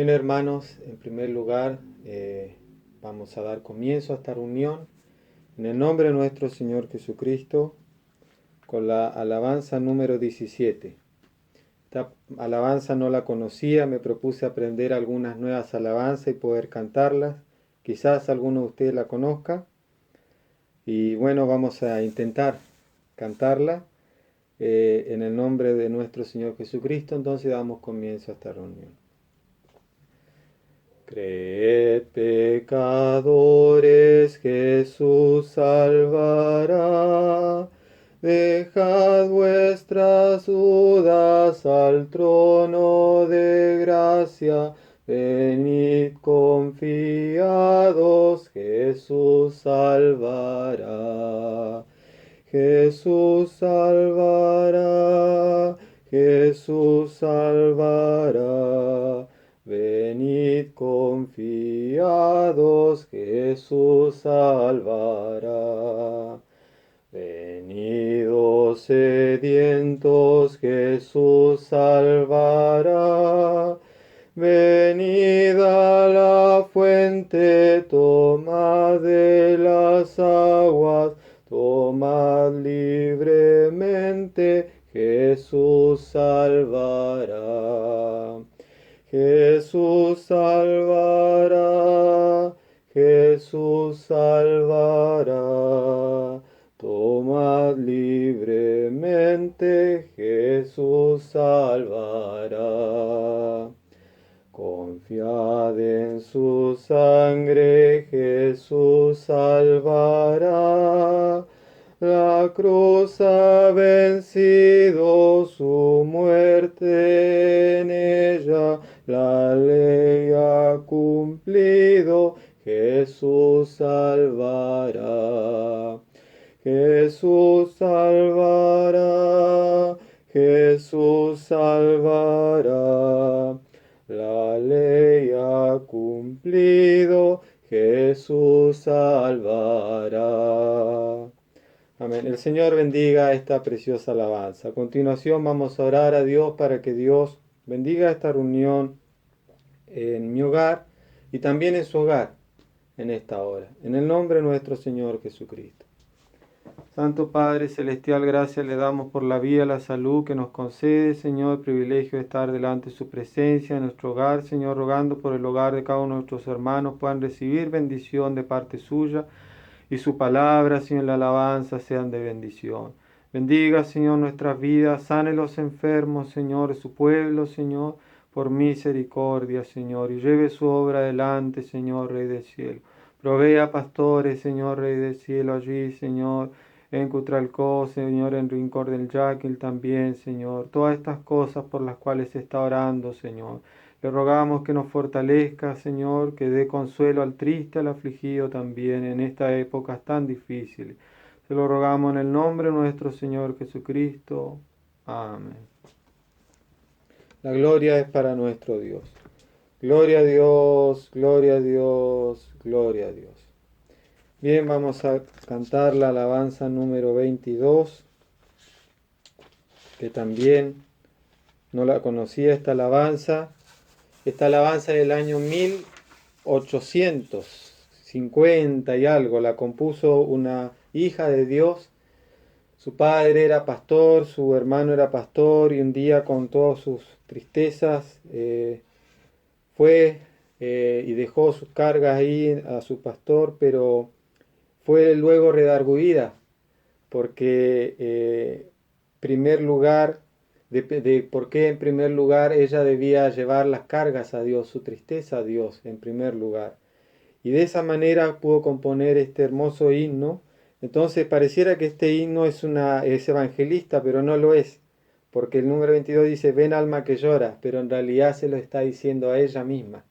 Bien, hermanos, en primer lugar vamos a dar comienzo a esta reunión en el nombre de nuestro Señor Jesucristo con la alabanza número 17. Esta alabanza no la conocía, me propuse aprender algunas nuevas alabanzas y poder cantarlas. Quizás alguno de ustedes la conozca. Y bueno, vamos a intentar cantarla en el nombre de nuestro Señor Jesucristo. Entonces damos comienzo a esta reunión. Creed, pecadores, Jesús salvará. Dejad vuestras dudas al trono de gracia. Venid confiados, Jesús salvará. Jesús salvará, Jesús salvará. Venid confiados, Jesús salvará. Venid sedientos, Jesús salvará. Venid a la fuente, tomad de las aguas, tomad libremente, Jesús salvará. Jesús salvará, Jesús salvará. Tomad libremente, Jesús salvará. Confiad en su sangre, Jesús salvará. La cruz ha vencido, su muerte en ella, la ley ha cumplido, Jesús salvará. Jesús salvará, Jesús salvará. La ley ha cumplido, Jesús salvará. Amén. El Señor bendiga esta preciosa alabanza. A continuación vamos a orar a Dios para que Dios bendiga esta reunión en mi hogar y también en su hogar en esta hora. En el nombre de nuestro Señor Jesucristo. Santo Padre Celestial, gracias le damos por la vida, la salud que nos concede, Señor, el privilegio de estar delante de su presencia en nuestro hogar, Señor, rogando por el hogar de cada uno de nuestros hermanos puedan recibir bendición de parte suya y su palabra, Señor, la alabanza sean de bendición. Bendiga, Señor, nuestras vidas, sane los enfermos, Señor, de su pueblo, Señor, por misericordia, Señor, y lleve su obra adelante, Señor, Rey del cielo. Provea pastores, Señor, Rey del cielo, allí, Señor, en Cutralcó, Señor, en Rincón del Yaquil también, Señor. Todas estas cosas por las cuales se está orando, Señor. Le rogamos que nos fortalezca, Señor, que dé consuelo al triste, al afligido también en estas épocas tan difíciles. Se lo rogamos en el nombre de nuestro Señor Jesucristo. Amén. La gloria es para nuestro Dios. Gloria a Dios, gloria a Dios, gloria a Dios. Bien, vamos a cantar la alabanza número 22, que también no la conocía esta alabanza. Esta alabanza del año 1850 y algo, la compuso una hija de Dios. Su padre era pastor, su hermano era pastor, y un día con todas sus tristezas fue y dejó sus cargas ahí a su pastor, pero fue luego redarguida porque primer lugar de por qué en primer lugar ella debía llevar las cargas a Dios, su tristeza a Dios en primer lugar. Y de esa manera pudo componer este hermoso himno. Entonces pareciera que este himno es evangelista, pero no lo es, porque el número 22 dice, ven alma que llora, pero en realidad se lo está diciendo a ella misma.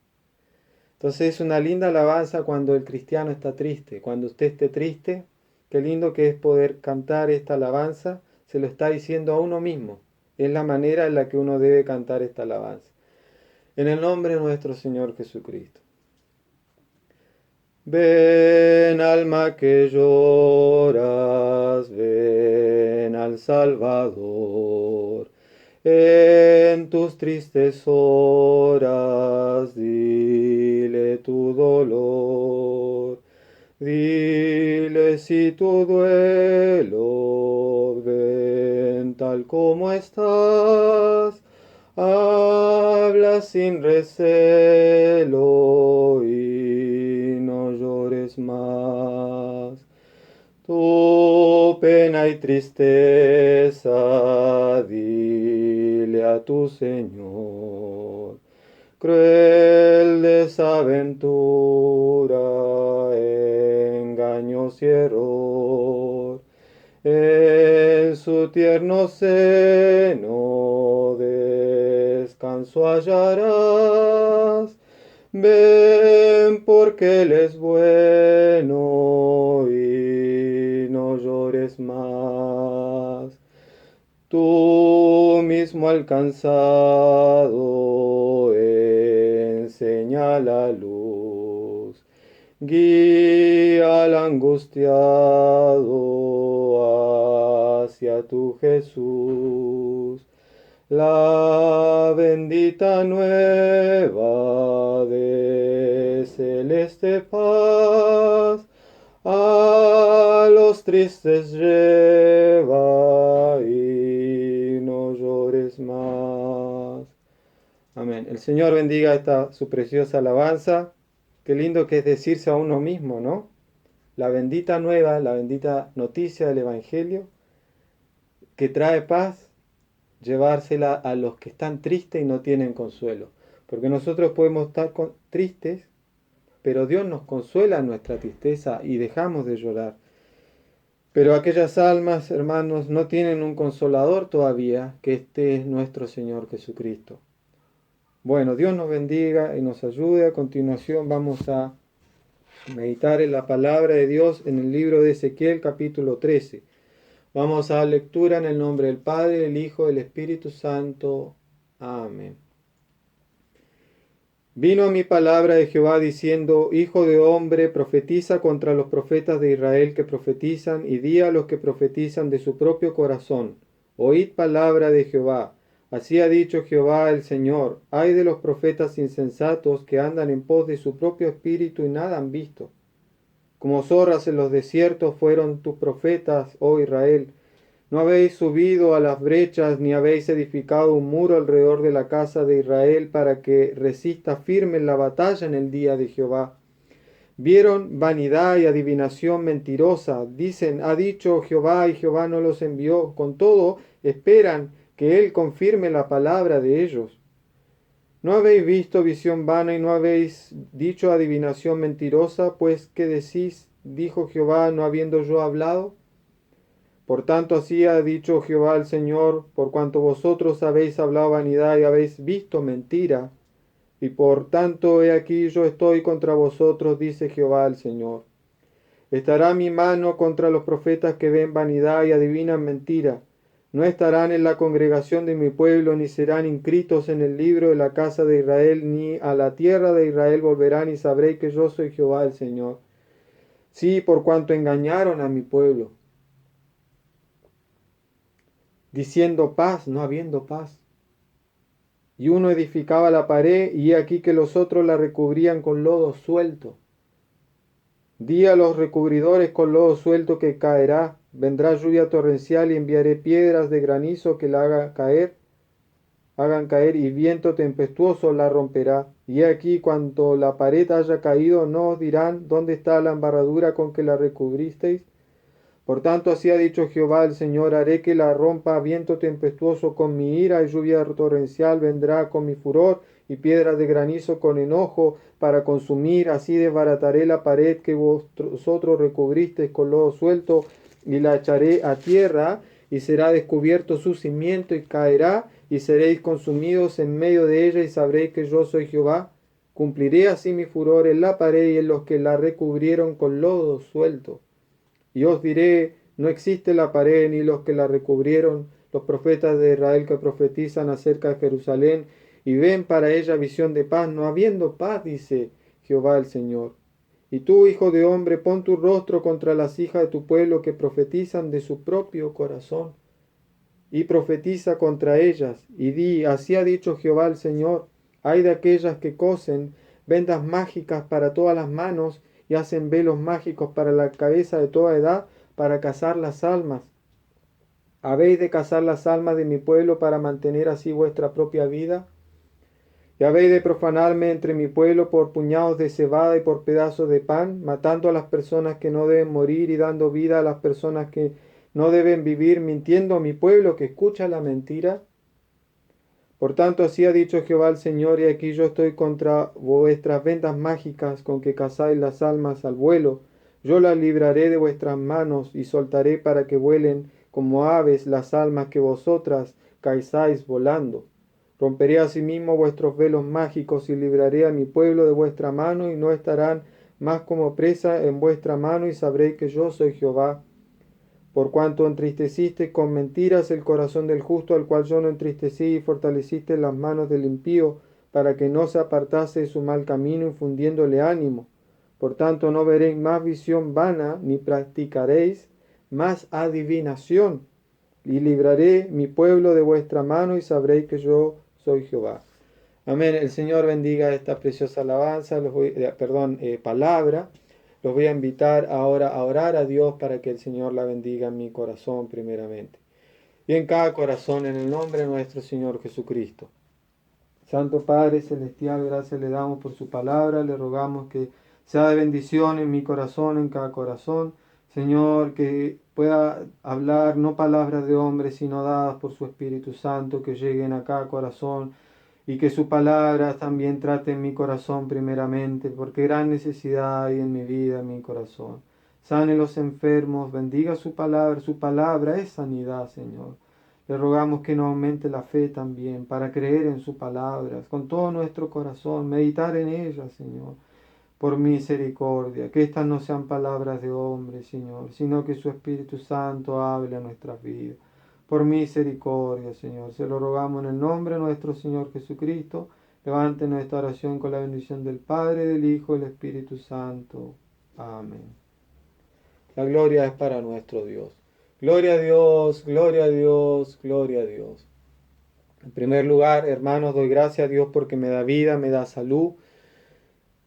Entonces es una linda alabanza cuando el cristiano está triste, cuando usted esté triste, qué lindo que es poder cantar esta alabanza, se lo está diciendo a uno mismo. Es la manera en la que uno debe cantar esta alabanza. En el nombre de nuestro Señor Jesucristo. Ven alma que lloras, ven al Salvador. En tus tristes horas, Dile si tu duelo, ven tal como estás. Habla sin recelo y no llores más. Tu pena y tristeza, dile a tu Señor. Cruel desaventura, engaños y error. En su tierno seno descanso hallarás. Ven porque Él es bueno y no llores más. Tú mismo alcanzado enseña la luz. Guía al angustiado hacia tu Jesús. La bendita nueva de celeste paz a los tristes lleva y no llores más. Amén. El Señor bendiga esta su preciosa alabanza. Qué lindo que es decirse a uno mismo, ¿no? La bendita nueva, la bendita noticia del Evangelio que trae paz, llevársela a los que están tristes y no tienen consuelo. Porque nosotros podemos estar tristes, pero Dios nos consuela en nuestra tristeza y dejamos de llorar. Pero aquellas almas, hermanos, no tienen un consolador todavía, que este es nuestro Señor Jesucristo. Bueno, Dios nos bendiga y nos ayude. A continuación vamos a meditar en la palabra de Dios en el libro de Ezequiel, capítulo 13. Vamos a dar lectura en el nombre del Padre, del Hijo, del Espíritu Santo. Amén. Vino a mi palabra de Jehová diciendo: Hijo de hombre, profetiza contra los profetas de Israel que profetizan, y di a los que profetizan de su propio corazón: Oíd palabra de Jehová. Así ha dicho Jehová el Señor: Ay de los profetas insensatos que andan en pos de su propio espíritu y nada han visto. Como zorras en los desiertos fueron tus profetas, oh Israel. No habéis subido a las brechas, ni habéis edificado un muro alrededor de la casa de Israel para que resista firme en la batalla en el día de Jehová. Vieron vanidad y adivinación mentirosa. Dicen: ha dicho Jehová, y Jehová no los envió. Con todo, esperan que Él confirme la palabra de ellos. ¿No habéis visto visión vana y no habéis dicho adivinación mentirosa? Pues, ¿qué decís? Dijo Jehová, no habiendo yo hablado. Por tanto, así ha dicho Jehová el Señor: por cuanto vosotros habéis hablado vanidad y habéis visto mentira, y por tanto he aquí yo estoy contra vosotros, dice Jehová el Señor. Estará mi mano contra los profetas que ven vanidad y adivinan mentira. No estarán en la congregación de mi pueblo, ni serán inscritos en el libro de la casa de Israel, ni a la tierra de Israel volverán, y sabréis que yo soy Jehová el Señor. Sí, por cuanto engañaron a mi pueblo, diciendo paz, no habiendo paz. Y uno edificaba la pared, y he aquí que los otros la recubrían con lodo suelto. Di a los recubridores con lodo suelto que caerá. Vendrá lluvia torrencial y enviaré piedras de granizo que la hagan caer, y viento tempestuoso la romperá. Y he aquí, cuando la pared haya caído, no os dirán: ¿dónde está la embarradura con que la recubristeis? Por tanto, así ha dicho Jehová el Señor: haré que la rompa viento tempestuoso con mi ira, y lluvia torrencial vendrá con mi furor, y piedras de granizo con enojo para consumir. Así desbarataré la pared que vosotros recubristeis con lodo suelto, y la echaré a tierra, y será descubierto su cimiento, y caerá, y seréis consumidos en medio de ella, y sabréis que yo soy Jehová. Cumpliré así mi furor en la pared y en los que la recubrieron con lodo suelto. Y os diré: no existe la pared ni los que la recubrieron, los profetas de Israel que profetizan acerca de Jerusalén y ven para ella visión de paz, no habiendo paz, dice Jehová el Señor. Y tú, hijo de hombre, pon tu rostro contra las hijas de tu pueblo que profetizan de su propio corazón, y profetiza contra ellas, y di: así ha dicho Jehová el Señor: hay de aquellas que cosen vendas mágicas para todas las manos, y hacen velos mágicos para la cabeza de toda edad, para cazar las almas. ¿Habéis de cazar las almas de mi pueblo para mantener así vuestra propia vida? ¿Y habéis de profanarme entre mi pueblo por puñados de cebada y por pedazos de pan, matando a las personas que no deben morir y dando vida a las personas que no deben vivir, mintiendo a mi pueblo que escucha la mentira? Por tanto, así ha dicho Jehová el Señor, y aquí yo estoy contra vuestras vendas mágicas con que cazáis las almas al vuelo. Yo las libraré de vuestras manos y soltaré para que vuelen como aves las almas que vosotras cazáis volando. Romperé asimismo vuestros velos mágicos y libraré a mi pueblo de vuestra mano, y no estarán más como presa en vuestra mano, y sabréis que yo soy Jehová. Por cuanto entristeciste con mentiras el corazón del justo, al cual yo no entristecí, y fortaleciste las manos del impío, para que no se apartase de su mal camino, infundiéndole ánimo. Por tanto, no veréis más visión vana, ni practicaréis más adivinación, y libraré mi pueblo de vuestra mano, y sabréis que yo soy Jehová. Amén. El Señor bendiga esta preciosa alabanza, palabra. Los voy a invitar ahora a orar a Dios para que el Señor la bendiga en mi corazón primeramente. Y en cada corazón, en el nombre de nuestro Señor Jesucristo. Santo Padre Celestial, gracias le damos por su palabra. Le rogamos que sea de bendición en mi corazón, en cada corazón. Señor, que pueda hablar no palabras de hombres, sino dadas por su Espíritu Santo, que lleguen a cada corazón, y que su palabra también trate en mi corazón primeramente, porque gran necesidad hay en mi vida, en mi corazón. Sane los enfermos, bendiga su palabra es sanidad, Señor. Le rogamos que nos aumente la fe también, para creer en su palabra, con todo nuestro corazón, meditar en ella, Señor, por misericordia. Que estas no sean palabras de hombres, Señor, sino que su Espíritu Santo hable a nuestras vidas. Por misericordia, Señor. Se lo rogamos en el nombre de nuestro Señor Jesucristo. Levante nuestra oración con la bendición del Padre, del Hijo y del Espíritu Santo. Amén. La gloria es para nuestro Dios. Gloria a Dios, gloria a Dios, gloria a Dios. En primer lugar, hermanos, doy gracias a Dios porque me da vida, me da salud,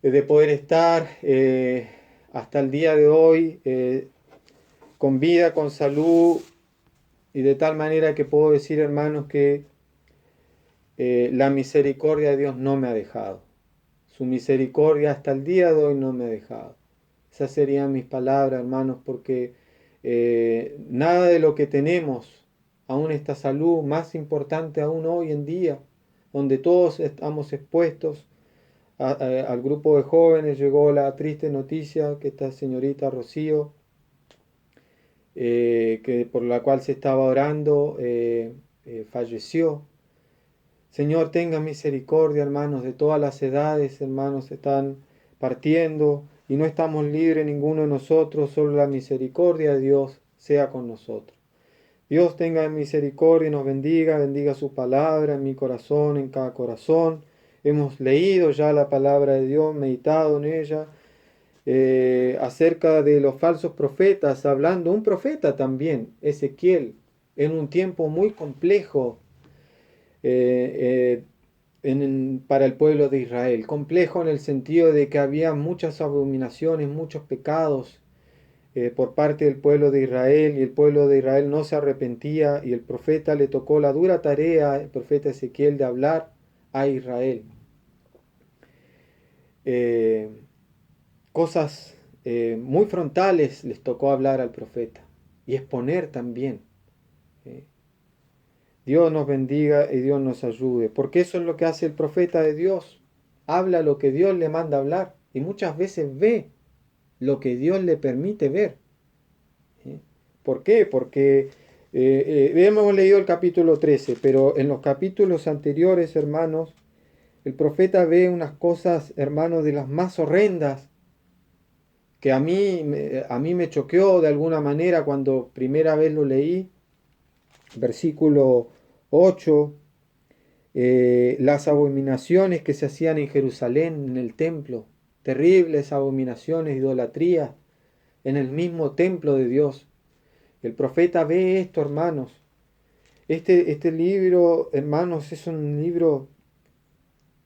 de poder estar hasta el día de hoy con vida, con salud, y de tal manera que puedo decir, hermanos, que la misericordia de Dios no me ha dejado. Su misericordia hasta el día de hoy no me ha dejado. Esas serían mis palabras, hermanos, porque nada de lo que tenemos, aún esta salud, más importante aún hoy en día, donde todos estamos expuestos al grupo de jóvenes, llegó la triste noticia que esta señorita Rocío, que por la cual se estaba orando, falleció. Señor, tenga misericordia, hermanos, de todas las edades, hermanos, están partiendo y no estamos libres ninguno de nosotros, solo la misericordia de Dios sea con nosotros. Dios tenga misericordia y nos bendiga, bendiga su palabra en mi corazón, en cada corazón. Hemos leído ya la palabra de Dios, meditado en ella, acerca de los falsos profetas, hablando un profeta también, Ezequiel, en un tiempo muy complejo para el pueblo de Israel. Complejo en el sentido de que había muchas abominaciones, muchos pecados por parte del pueblo de Israel, y el pueblo de Israel no se arrepentía, y el profeta le tocó la dura tarea, el profeta Ezequiel, de hablar a Israel. Cosas muy frontales les tocó hablar al profeta y exponer también. Dios nos bendiga y Dios nos ayude, porque eso es lo que hace el profeta de Dios. Habla lo que Dios le manda hablar y muchas veces ve lo que Dios le permite ver. ¿Por qué? Porque hemos leído el capítulo 13, pero en los capítulos anteriores, hermanos, el profeta ve unas cosas, hermanos, de las más horrendas, que a mí me choqueó de alguna manera cuando primera vez lo leí. Versículo 8, las abominaciones que se hacían en Jerusalén, en el templo, terribles abominaciones, idolatría, en el mismo templo de Dios. El profeta ve esto, hermanos. Este libro, hermanos, es un libro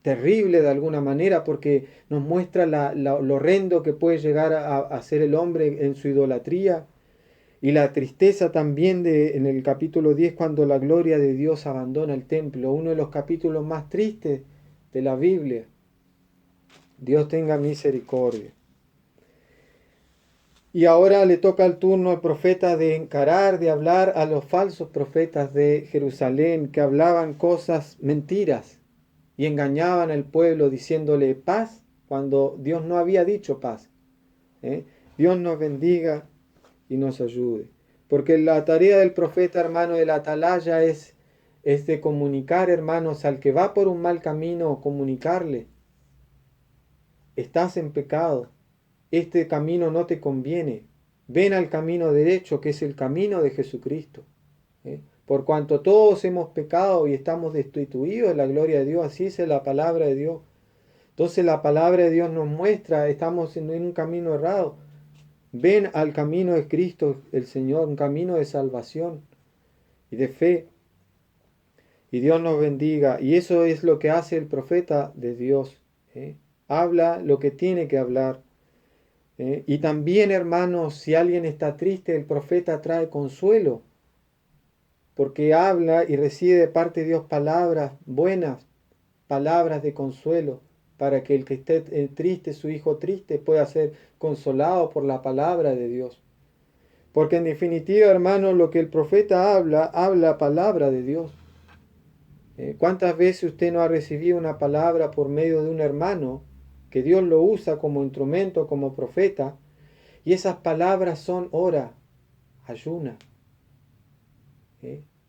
terrible de alguna manera, porque nos muestra lo horrendo que puede llegar a ser el hombre en su idolatría. Y la tristeza también en el capítulo 10 cuando la gloria de Dios abandona el templo, uno de los capítulos más tristes de la Biblia. Dios tenga misericordia. Y ahora le toca el turno al profeta de encarar, de hablar a los falsos profetas de Jerusalén que hablaban cosas mentiras y engañaban al pueblo diciéndole paz cuando Dios no había dicho paz. Dios nos bendiga y nos ayude. Porque la tarea del profeta, hermano, de la atalaya es de comunicar, hermanos, al que va por un mal camino, comunicarle: estás en pecado, este camino no te conviene, ven al camino derecho, que es el camino de Jesucristo. Por cuanto todos hemos pecado y estamos destituidos de la gloria de Dios, así es la palabra de Dios. Entonces la palabra de Dios nos muestra, estamos en un camino errado. Ven al camino de Cristo el Señor, un camino de salvación y de fe. Y Dios nos bendiga. Y eso es lo que hace el profeta de Dios. Habla lo que tiene que hablar. Y también, hermanos, si alguien está triste, el profeta trae consuelo, porque habla y recibe de parte de Dios palabras buenas, palabras de consuelo, para que el que esté triste, su hijo triste, pueda ser consolado por la palabra de Dios. Porque en definitiva, hermanos, lo que el profeta habla palabra de Dios. ¿Cuántas veces usted no ha recibido una palabra por medio de un hermano, que Dios lo usa como instrumento, como profeta, y esas palabras son: ora, ayuna,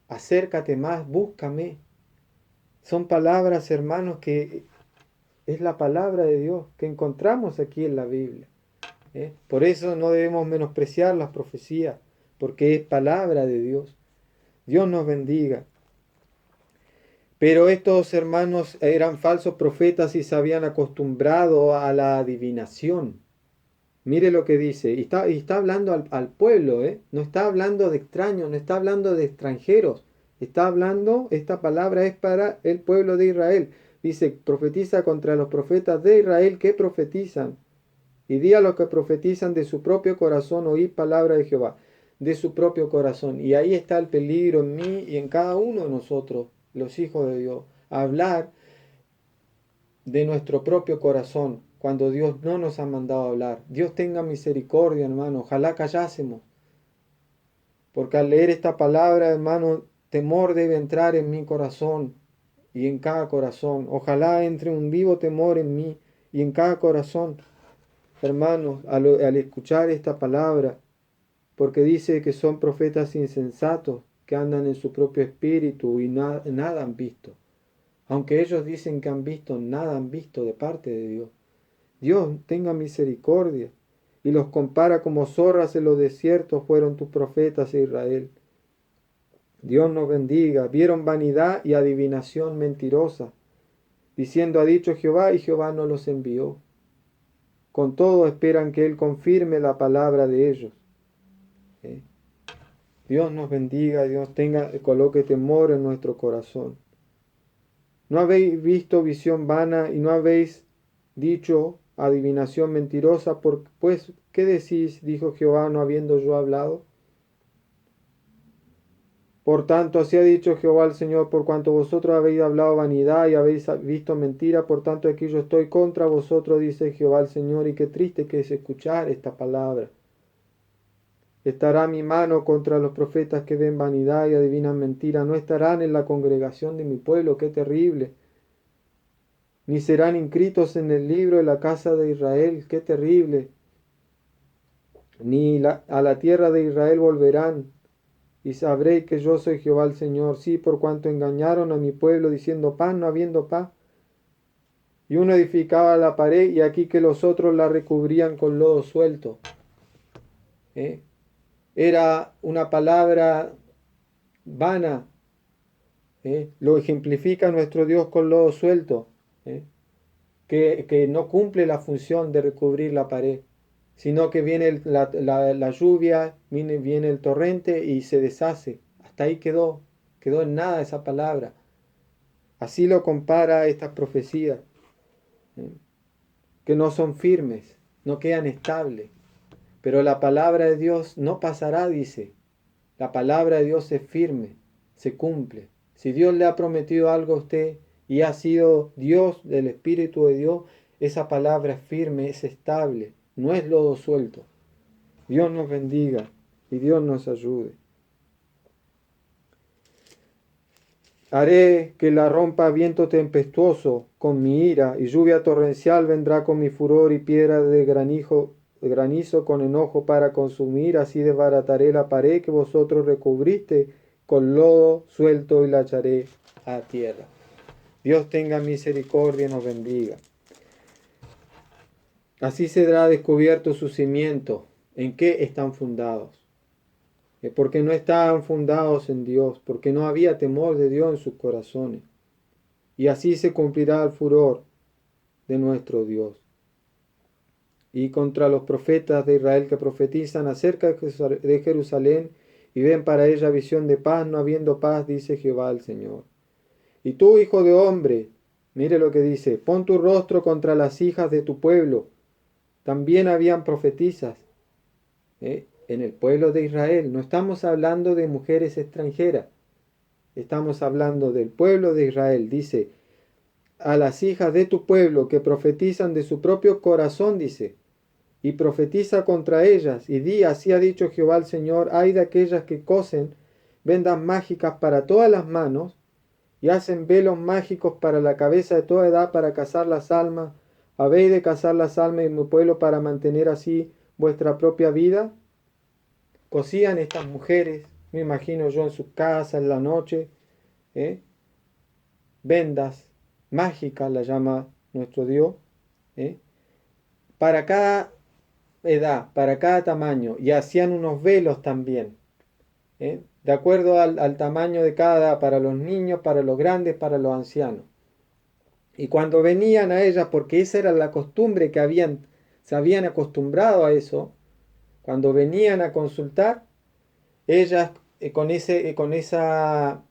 acércate más, búscame? Son palabras, hermanos, que es la palabra de Dios que encontramos aquí en la Biblia. Por eso no debemos menospreciar las profecías, porque es palabra de Dios. Dios nos bendiga. Pero estos hermanos eran falsos profetas y se habían acostumbrado a la adivinación. Mire lo que dice, y está hablando al pueblo, no está hablando de extraños, no está hablando de extranjeros, está hablando, esta palabra es para el pueblo de Israel. Dice: profetiza contra los profetas de Israel que profetizan, y di a los que profetizan de su propio corazón, oíd palabra de Jehová, de su propio corazón. Y ahí está el peligro en mí y en cada uno de nosotros, los hijos de Dios, hablar de nuestro propio corazón, cuando Dios no nos ha mandado a hablar. Dios tenga misericordia, hermano, ojalá callásemos, porque al leer esta palabra, hermano, temor debe entrar en mi corazón y en cada corazón. Ojalá entre un vivo temor en mí y en cada corazón, hermanos, al escuchar esta palabra, porque dice que son profetas insensatos, que andan en su propio espíritu y nada han visto. Aunque ellos dicen que han visto, nada han visto de parte de Dios. Dios tenga misericordia. Y los compara como zorras en los desiertos fueron tus profetas, Israel. Dios nos bendiga. Vieron vanidad y adivinación mentirosa, diciendo: ha dicho Jehová, y Jehová no los envió. Con todo esperan que Él confirme la palabra de ellos. Dios nos bendiga, Dios coloque temor en nuestro corazón. ¿No habéis visto visión vana y no habéis dicho adivinación mentirosa? Pues, ¿qué decís? Dijo Jehová, no habiendo yo hablado. Por tanto, así ha dicho Jehová el Señor: por cuanto vosotros habéis hablado vanidad y habéis visto mentira, por tanto aquí yo estoy contra vosotros, dice Jehová el Señor. Y qué triste que es escuchar esta palabra. Estará mi mano contra los profetas que ven vanidad y adivinan mentira. No estarán en la congregación de mi pueblo. Qué terrible. Ni serán inscritos en el libro de la casa de Israel. Qué terrible. Ni a la tierra de Israel volverán. Y sabréis que yo soy Jehová el Señor. Sí, por cuanto engañaron a mi pueblo diciendo paz, no habiendo paz. Y uno edificaba la pared y aquí que los otros la recubrían con lodo suelto. Era una palabra vana. Lo ejemplifica nuestro Dios con lodo suelto, que no cumple la función de recubrir la pared, sino que viene la lluvia, viene el torrente y se deshace. Hasta ahí quedó en nada esa palabra. Así lo compara estas profecías, que no son firmes, no quedan estables. Pero la palabra de Dios no pasará, dice. La palabra de Dios es firme, se cumple. Si Dios le ha prometido algo a usted y ha sido Dios del Espíritu de Dios, esa palabra es firme, es estable, no es lodo suelto. Dios nos bendiga y Dios nos ayude. Haré que la rompa viento tempestuoso con mi ira, y lluvia torrencial vendrá con mi furor, y piedra de granizo con enojo para consumir. Así desbarataré la pared que vosotros recubriste con lodo suelto y la echaré a tierra. Dios tenga misericordia y nos bendiga. Así será descubierto su cimiento, en qué están fundados. Porque no estaban fundados en Dios, porque no había temor de Dios en sus corazones. Y así se cumplirá el furor de nuestro Dios. Y contra los profetas de Israel que profetizan acerca de Jerusalén y ven para ella visión de paz, no habiendo paz, dice Jehová el Señor. Y tú, hijo de hombre, mire lo que dice, pon tu rostro contra las hijas de tu pueblo. También habían profetizas en el pueblo de Israel. No estamos hablando de mujeres extranjeras. Estamos hablando del pueblo de Israel. Dice, a las hijas de tu pueblo que profetizan de su propio corazón, dice, y profetiza contra ellas, y di, así ha dicho Jehová el Señor, hay de aquellas que cosen vendas mágicas para todas las manos, y hacen velos mágicos para la cabeza de toda edad para cazar las almas. ¿Habéis de cazar las almas de mi pueblo para mantener así vuestra propia vida? Cosían estas mujeres, me imagino yo en sus casas en la noche, vendas mágicas, la llama nuestro Dios, para cada edad, para cada tamaño, y hacían unos velos también, de acuerdo al tamaño de cada edad, para los niños, para los grandes, para los ancianos. Y cuando venían a ellas, porque esa era la costumbre que se habían acostumbrado a eso, cuando venían a consultar, ellas con esa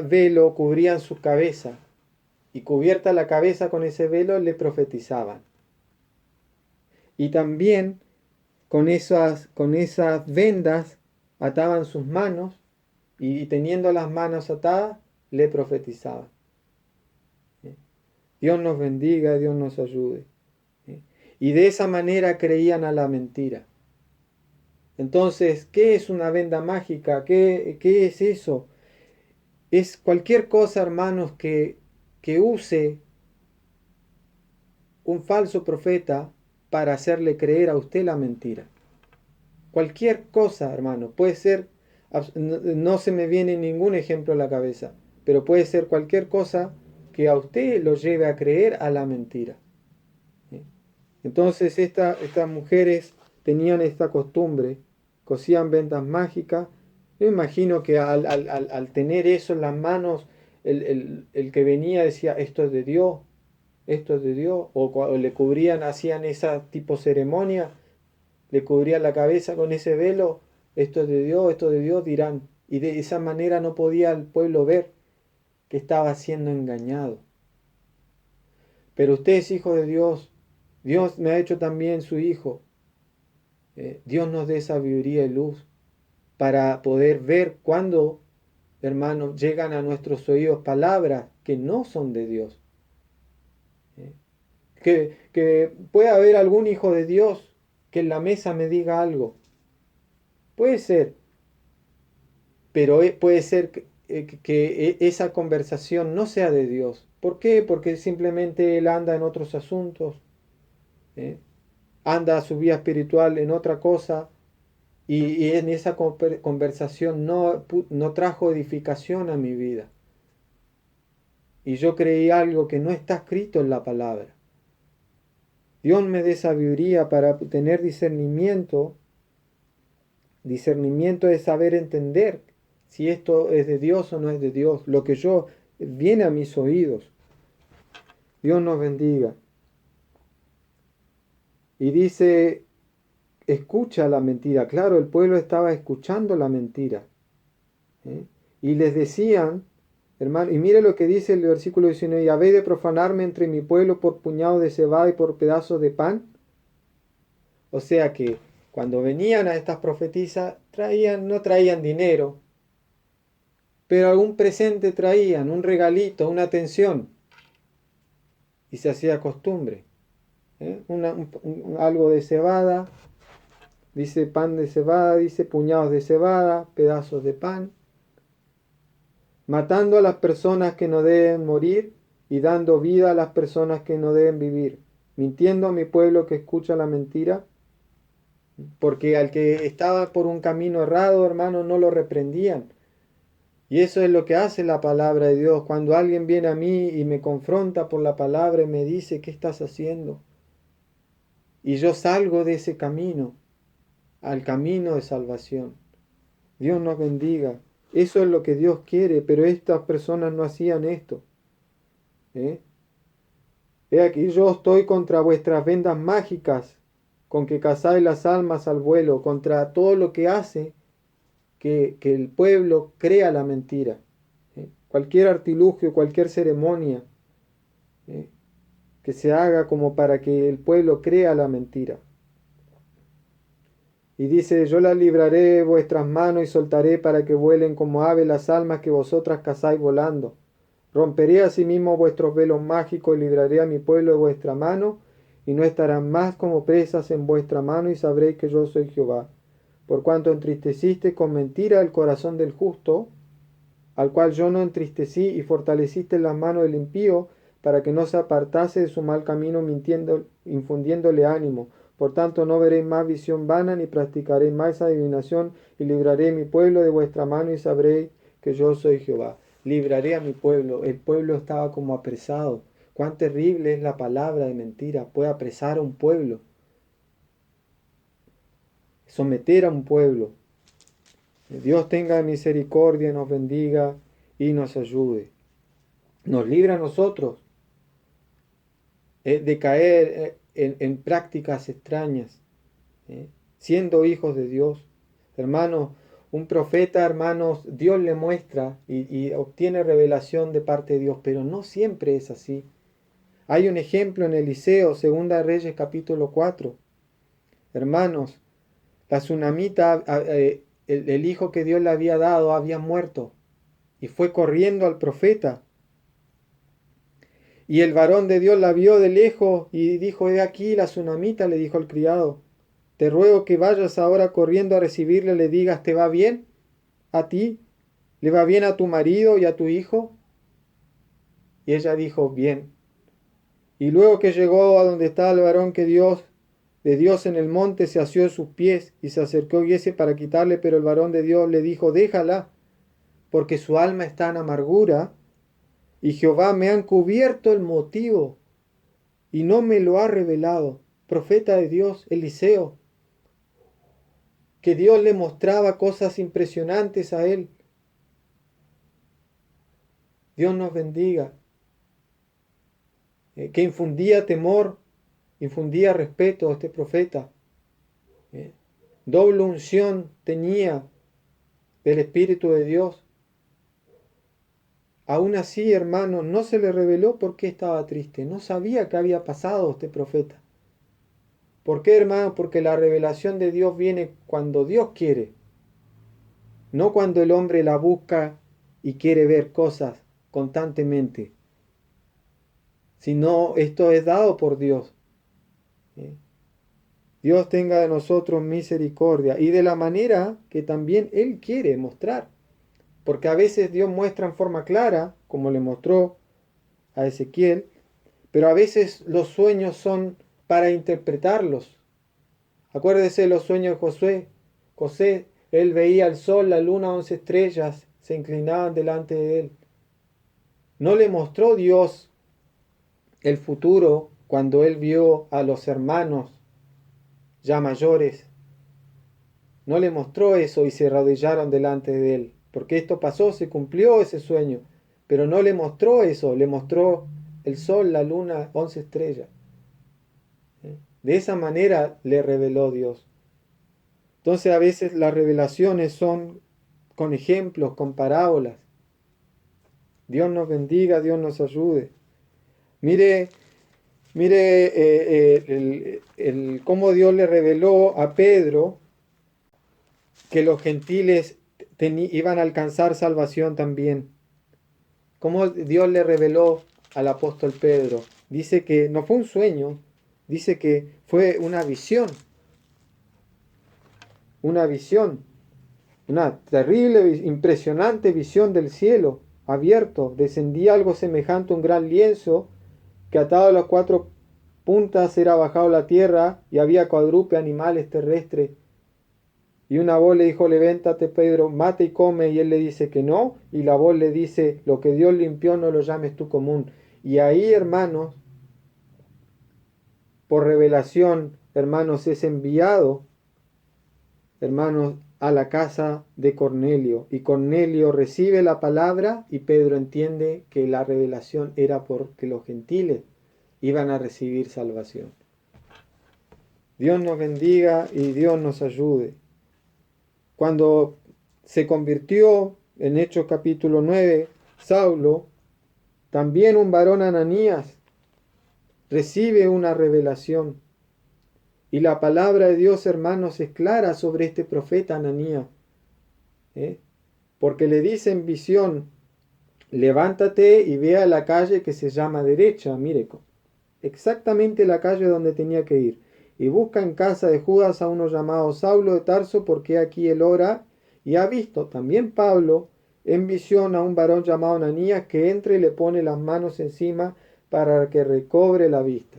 velo cubrían su cabeza, y cubierta la cabeza con ese velo le profetizaban. Y también con esas vendas ataban sus manos, y teniendo las manos atadas le profetizaban. Dios nos bendiga, Dios nos ayude. Y de esa manera creían a la mentira. Entonces, ¿qué es una venda mágica? ¿Qué es eso? Es cualquier cosa, hermanos, que use un falso profeta para hacerle creer a usted la mentira. Cualquier cosa, hermano, puede ser, no se me viene ningún ejemplo a la cabeza, pero puede ser cualquier cosa que a usted lo lleve a creer a la mentira. Entonces estas mujeres tenían esta costumbre, cosían vendas mágicas. Yo imagino que al tener eso en las manos, el que venía decía, esto es de Dios, esto es de Dios, o le cubrían, hacían esa tipo ceremonia, le cubrían la cabeza con ese velo, esto es de Dios, dirán. Y de esa manera no podía el pueblo ver que estaba siendo engañado. Pero usted es hijo de Dios, Dios me ha hecho también su hijo. Dios nos dé sabiduría y luz para poder ver cuando, hermanos, llegan a nuestros oídos palabras que no son de Dios. Que puede haber algún hijo de Dios que en la mesa me diga algo. Puede ser, pero puede ser que esa conversación no sea de Dios. ¿Por qué? Porque simplemente él anda en otros asuntos, anda su vida espiritual en otra cosa, y en esa conversación no trajo edificación a mi vida. Y yo creí algo que no está escrito en la palabra. Dios me dé sabiduría para tener discernimiento. Discernimiento es saber entender si esto es de Dios o no es de Dios. Lo que viene a mis oídos. Dios nos bendiga. Y dice, escucha la mentira. Claro, el pueblo estaba escuchando la mentira. Y les decían, hermano, y mire lo que dice el versículo 19, ¿y habéis de profanarme entre mi pueblo por puñado de cebada y por pedazos de pan? O sea que cuando venían a estas profetisas, no traían dinero, pero algún presente traían, un regalito, una atención, y se hacía costumbre. Algo de cebada, dice pan de cebada, dice puñados de cebada, pedazos de pan, matando a las personas que no deben morir y dando vida a las personas que no deben vivir, mintiendo a mi pueblo que escucha la mentira, porque al que estaba por un camino errado, hermano, no lo reprendían. Y eso es lo que hace la palabra de Dios. Cuando alguien viene a mí y me confronta por la palabra y me dice, ¿qué estás haciendo? Y yo salgo de ese camino, al camino de salvación. Dios nos bendiga. Eso es lo que Dios quiere, pero estas personas no hacían esto. He aquí yo estoy contra vuestras vendas mágicas, con que cazáis las almas al vuelo, contra todo lo que hace que el pueblo crea la mentira. Cualquier artilugio, cualquier ceremonia que se haga como para que el pueblo crea la mentira. Y dice, yo las libraré de vuestras manos y soltaré para que vuelen como aves las almas que vosotras cazáis volando. Romperé asimismo vuestros velos mágicos y libraré a mi pueblo de vuestra mano, y no estarán más como presas en vuestra mano, y sabréis que yo soy Jehová. Por cuanto entristeciste con mentira el corazón del justo, al cual yo no entristecí, y fortaleciste las manos del impío, para que no se apartase de su mal camino, mintiendo, infundiéndole ánimo. Por tanto, no veréis más visión vana, ni practicaréis más adivinación, y libraré mi pueblo de vuestra mano, y sabréis que yo soy Jehová. Libraré a mi pueblo. El pueblo estaba como apresado. Cuán terrible es la palabra de mentira. Puede apresar a un pueblo, someter a un pueblo. Dios tenga misericordia, nos bendiga y nos ayude. Nos libra a nosotros de caer en prácticas extrañas, siendo hijos de Dios. Hermanos, un profeta, hermanos, Dios le muestra y obtiene revelación de parte de Dios, pero no siempre es así. Hay un ejemplo en Eliseo, Segunda de Reyes, capítulo 4. Hermanos, la tsunamita, el hijo que Dios le había dado, había muerto y fue corriendo al profeta. Y el varón de Dios la vio de lejos y dijo, he aquí la tsunamita, le dijo al criado, te ruego que vayas ahora corriendo a recibirle, le digas, ¿te va bien a ti? ¿Le va bien a tu marido y a tu hijo? Y ella dijo, bien. Y luego que llegó a donde estaba el varón de Dios en el monte, se asió de sus pies y se acercó Giese para quitarle, pero el varón de Dios le dijo, déjala, porque su alma está en amargura, y Jehová me ha encubierto el motivo y no me lo ha revelado. Profeta de Dios, Eliseo, que Dios le mostraba cosas impresionantes a él. Dios nos bendiga. Que infundía temor, infundía respeto a este profeta. Doble unción tenía del Espíritu de Dios. Aún así, hermano, no se le reveló por qué estaba triste. No sabía qué había pasado este profeta. ¿Por qué, hermano? Porque la revelación de Dios viene cuando Dios quiere. No cuando el hombre la busca y quiere ver cosas constantemente. Sino esto es dado por Dios. Dios tenga de nosotros misericordia y de la manera que también Él quiere mostrar. Porque a veces Dios muestra en forma clara, como le mostró a Ezequiel, pero a veces los sueños son para interpretarlos. Acuérdese de los sueños de Josué. José, él veía el sol, la luna, 11 estrellas, se inclinaban delante de él. No le mostró Dios el futuro cuando él vio a los hermanos ya mayores. No le mostró eso y se arrodillaron delante de él. Porque esto pasó, se cumplió ese sueño. Pero no le mostró eso, le mostró el sol, la luna, 11 estrellas. De esa manera le reveló Dios. Entonces a veces las revelaciones son con ejemplos, con parábolas. Dios nos bendiga, Dios nos ayude. Mire, cómo Dios le reveló a Pedro que los gentiles iban a alcanzar salvación también. Cómo Dios le reveló al apóstol Pedro. Dice que no fue un sueño, dice que fue una visión, una terrible, impresionante visión del cielo abierto. Descendía algo semejante a un gran lienzo que atado a las cuatro puntas era bajado a la tierra y había cuadrúpedos, animales terrestres. Y una voz le dijo, levántate Pedro, mata y come, y él le dice que no, y la voz le dice, lo que Dios limpió no lo llames tú común. Y ahí, hermanos, por revelación, hermanos, es enviado, hermanos, a la casa de Cornelio, y Cornelio recibe la palabra, y Pedro entiende que la revelación era porque los gentiles iban a recibir salvación. Dios nos bendiga y Dios nos ayude. Cuando se convirtió en Hechos capítulo 9, Saulo, también un varón Ananías recibe una revelación. Y la palabra de Dios, hermanos, es clara sobre este profeta Ananías. Porque le dice en visión, levántate y ve a la calle que se llama derecha, mire, exactamente la calle donde tenía que ir. Y busca en casa de Judas a uno llamado Saulo de Tarso, porque aquí él ora, y ha visto también Pablo en visión a un varón llamado Ananías que entra y le pone las manos encima para que recobre la vista.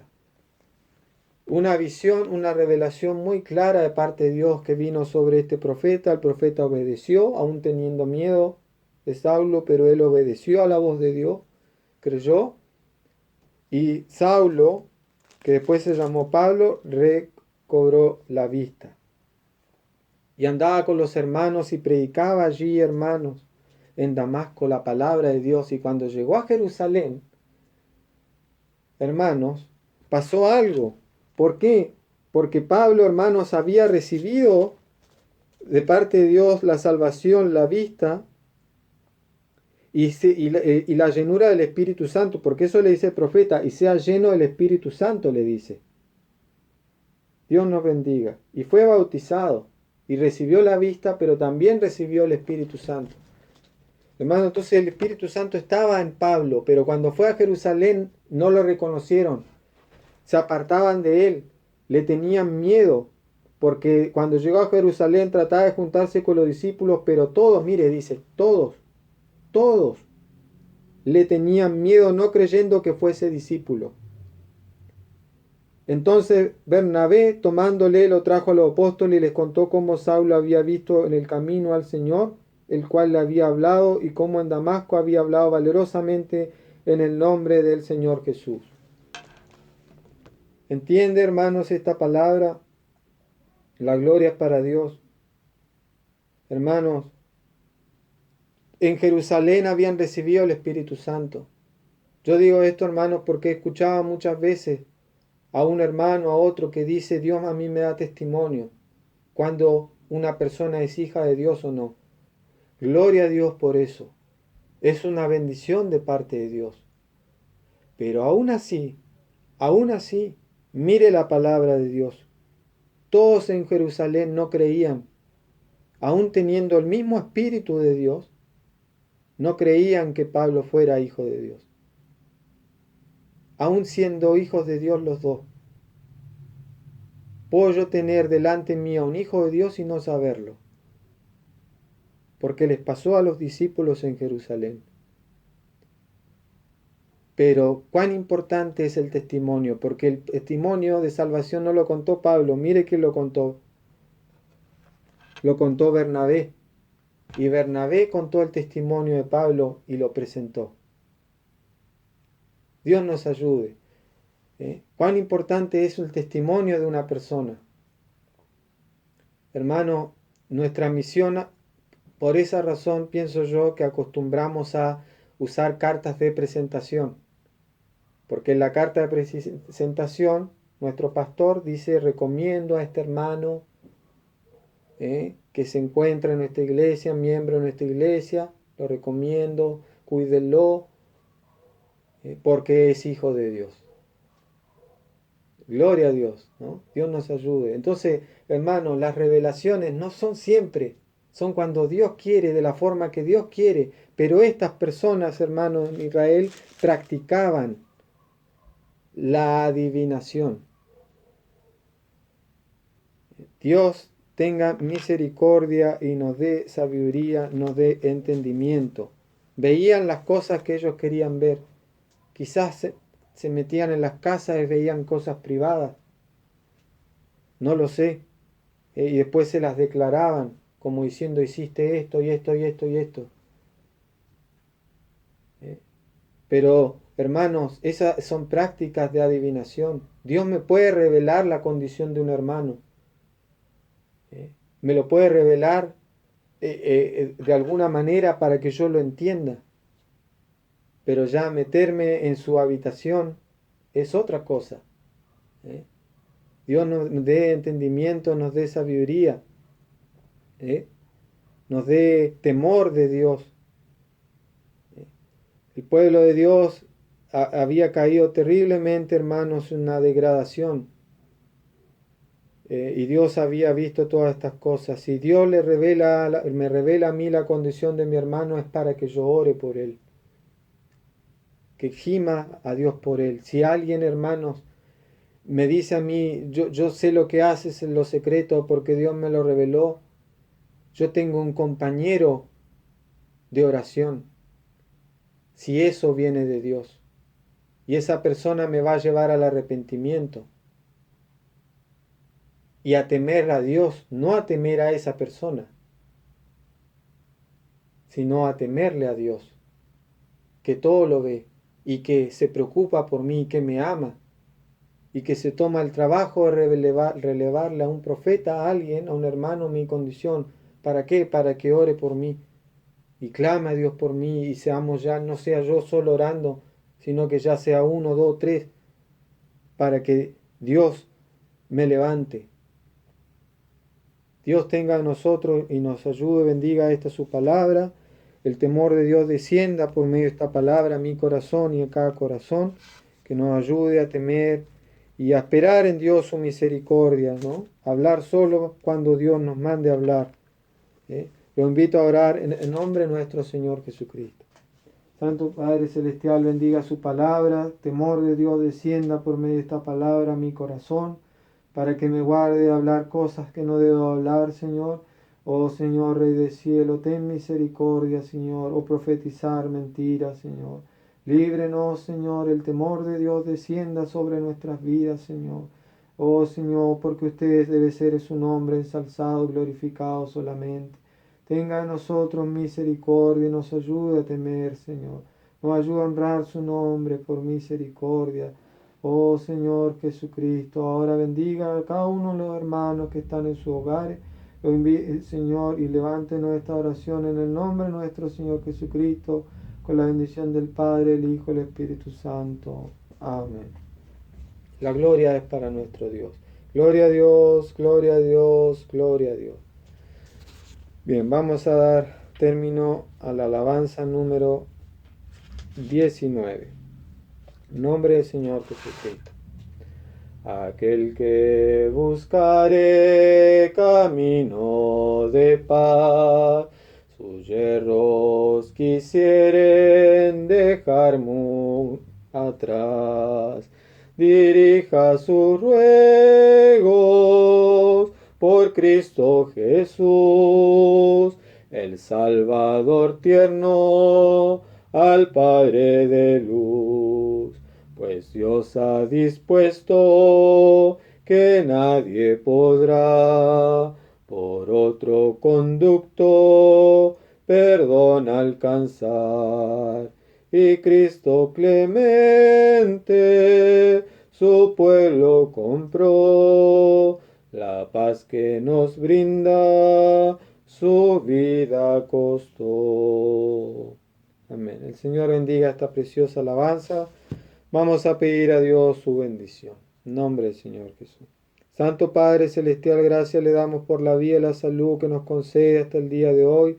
Una visión, una revelación muy clara de parte de Dios que vino sobre este profeta. El profeta obedeció, aún teniendo miedo de Saulo, pero él obedeció a la voz de Dios, creyó, y Saulo, que después se llamó Pablo, recobró la vista. Y andaba con los hermanos y predicaba allí, hermanos, en Damasco la palabra de Dios. Y cuando llegó a Jerusalén, hermanos, pasó algo. ¿Por qué? Porque Pablo, hermanos, había recibido de parte de Dios la salvación, la vista y la llenura del Espíritu Santo. Porque eso le dice el profeta, y sea lleno del Espíritu Santo, le dice. Dios nos bendiga. Y fue bautizado y recibió la vista, pero también recibió el Espíritu Santo. Hermano, entonces el Espíritu Santo estaba en Pablo, pero cuando fue a Jerusalén no lo reconocieron. Se apartaban de él, le tenían miedo, porque cuando llegó a Jerusalén trataba de juntarse con los discípulos, pero todos, mire, dice, todos le tenían miedo, no creyendo que fuese discípulo. Entonces Bernabé, tomándole, lo trajo a los apóstoles y les contó cómo Saulo había visto en el camino al Señor, el cual le había hablado, y cómo en Damasco había hablado valerosamente en el nombre del Señor Jesús. ¿Entiende, hermanos, esta palabra? La gloria es para Dios. Hermanos, en Jerusalén habían recibido el Espíritu Santo. Yo digo esto, hermanos, porque he escuchado muchas veces a un hermano, a otro, que dice, Dios a mí me da testimonio cuando una persona es hija de Dios o no. Gloria a Dios por eso. Es una bendición de parte de Dios. Pero aún así, mire la palabra de Dios. Todos en Jerusalén no creían, aún teniendo el mismo Espíritu de Dios, no creían que Pablo fuera hijo de Dios. Aún siendo hijos de Dios los dos. ¿Puedo yo tener delante mío un hijo de Dios y no saberlo? Porque les pasó a los discípulos en Jerusalén. Pero cuán importante es el testimonio, porque el testimonio de salvación no lo contó Pablo, mire que lo contó Bernabé. Y Bernabé contó el testimonio de Pablo y lo presentó. Dios nos ayude. Cuán importante es el testimonio de una persona. Hermano, nuestra misión, por esa razón pienso yo que acostumbramos a usar cartas de presentación. Porque en la carta de presentación, nuestro pastor dice, recomiendo a este hermano que se encuentra en nuestra iglesia, miembro de nuestra iglesia, lo recomiendo, cuídenlo, porque es hijo de Dios. Gloria a Dios, ¿no? Dios nos ayude. Entonces, hermanos, las revelaciones no son siempre, son cuando Dios quiere, de la forma que Dios quiere. Pero estas personas, hermanos, en Israel practicaban la adivinación. Dios tenga misericordia y nos dé sabiduría, nos dé entendimiento. Veían las cosas que ellos querían ver. Quizás se metían en las casas y veían cosas privadas. No lo sé. Y después se las declaraban, como diciendo, hiciste esto y esto y esto y esto. Pero, hermanos, esas son prácticas de adivinación. Dios me puede revelar la condición de un hermano. Me lo puede revelar de alguna manera para que yo lo entienda. Pero ya meterme en su habitación es otra cosa. Dios nos dé entendimiento, nos dé sabiduría, nos dé temor de Dios. El pueblo de Dios había caído terriblemente, hermanos, en una degradación. Y Dios había visto todas estas cosas. Si Dios me revela a mí la condición de mi hermano, es para que yo ore por él, que gima a Dios por él. Si alguien, hermanos, me dice a mí, yo sé lo que haces en lo secreto porque Dios me lo reveló, yo tengo un compañero de oración, si eso viene de Dios. Y esa persona me va a llevar al arrepentimiento y a temer a Dios, no a temer a esa persona, sino a temerle a Dios, que todo lo ve y que se preocupa por mí y que me ama y que se toma el trabajo de relevarle a un profeta, a alguien, a un hermano mi condición. ¿Para qué? Para que ore por mí y clame a Dios por mí y seamos ya, no sea yo solo orando, sino que ya sea uno, dos, tres, para que Dios me levante. Dios tenga en nosotros y nos ayude, bendiga esta su palabra. El temor de Dios descienda por medio de esta palabra a mi corazón y a cada corazón, que nos ayude a temer y a esperar en Dios su misericordia, ¿no? Hablar solo cuando Dios nos mande hablar. Lo invito a orar en el nombre de nuestro Señor Jesucristo. Santo Padre Celestial, bendiga su palabra, temor de Dios descienda por medio de esta palabra a mi corazón, para que me guarde de hablar cosas que no debo hablar, Señor. Oh Señor, Rey del cielo, ten misericordia, Señor, o profetizar mentiras, Señor. Líbrenos, Señor, el temor de Dios descienda sobre nuestras vidas, Señor. Oh Señor, porque usted debe ser su nombre ensalzado, glorificado solamente. Tenga en nosotros misericordia y nos ayude a temer, Señor. Nos ayude a honrar su nombre por misericordia. Oh Señor Jesucristo, ahora bendiga a cada uno de los hermanos que están en su hogar. Lo envíe, Señor, y levante nuestra oración en el nombre de nuestro Señor Jesucristo, con la bendición del Padre, el Hijo y el Espíritu Santo. Amén. La gloria es para nuestro Dios. Gloria a Dios, gloria a Dios, gloria a Dios. Bien, vamos a dar término a la alabanza número 19. En nombre del Señor Jesucristo. Aquel que buscare camino de paz, sus yerros quisieren dejar muy atrás, dirija sus ruegos por Cristo Jesús, el Salvador tierno, al Padre de luz. Pues Dios ha dispuesto que nadie podrá por otro conducto perdón alcanzar. Y Cristo clemente su pueblo compró, la paz que nos brinda su vida costó. Amén. El Señor bendiga esta preciosa alabanza. Vamos a pedir a Dios su bendición. En nombre del Señor Jesús. Santo Padre Celestial, gracias le damos por la vida y la salud que nos concede hasta el día de hoy.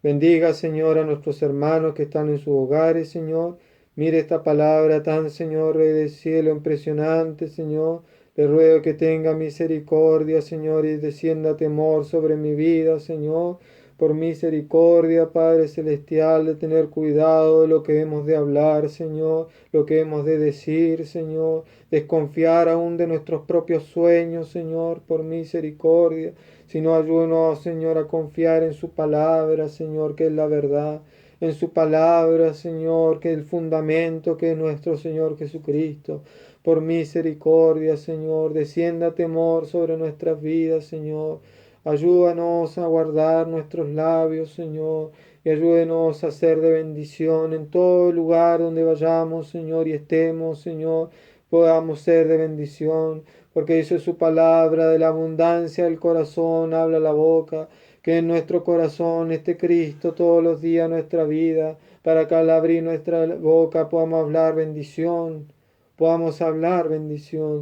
Bendiga, Señor, a nuestros hermanos que están en sus hogares, Señor. Mire esta palabra tan, Señor, Rey del cielo, impresionante, Señor. Le ruego que tenga misericordia, Señor, y descienda temor sobre mi vida, Señor. Por misericordia, Padre Celestial, de tener cuidado de lo que hemos de hablar, Señor, lo que hemos de decir, Señor. Desconfiar aún de nuestros propios sueños, Señor, por misericordia. Sino ayúdanos, Señor, a confiar en su palabra, Señor, que es la verdad. En su palabra, Señor, que es el fundamento, que es nuestro Señor Jesucristo. Por misericordia, Señor, descienda temor sobre nuestras vidas, Señor. Ayúdanos a guardar nuestros labios, Señor, y ayúdenos a ser de bendición en todo lugar donde vayamos, Señor, y estemos, Señor, podamos ser de bendición, porque dice su palabra, de la abundancia del corazón habla la boca, que en nuestro corazón esté Cristo todos los días de nuestra vida, para que al abrir nuestra boca podamos hablar bendición,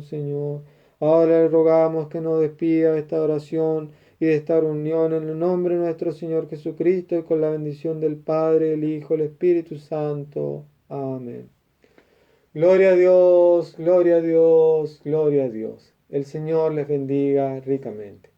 Señor. Ahora le rogamos que nos despida de esta oración y de esta reunión en el nombre de nuestro Señor Jesucristo y con la bendición del Padre, el Hijo, el Espíritu Santo. Amén. Gloria a Dios, gloria a Dios, gloria a Dios. El Señor les bendiga ricamente.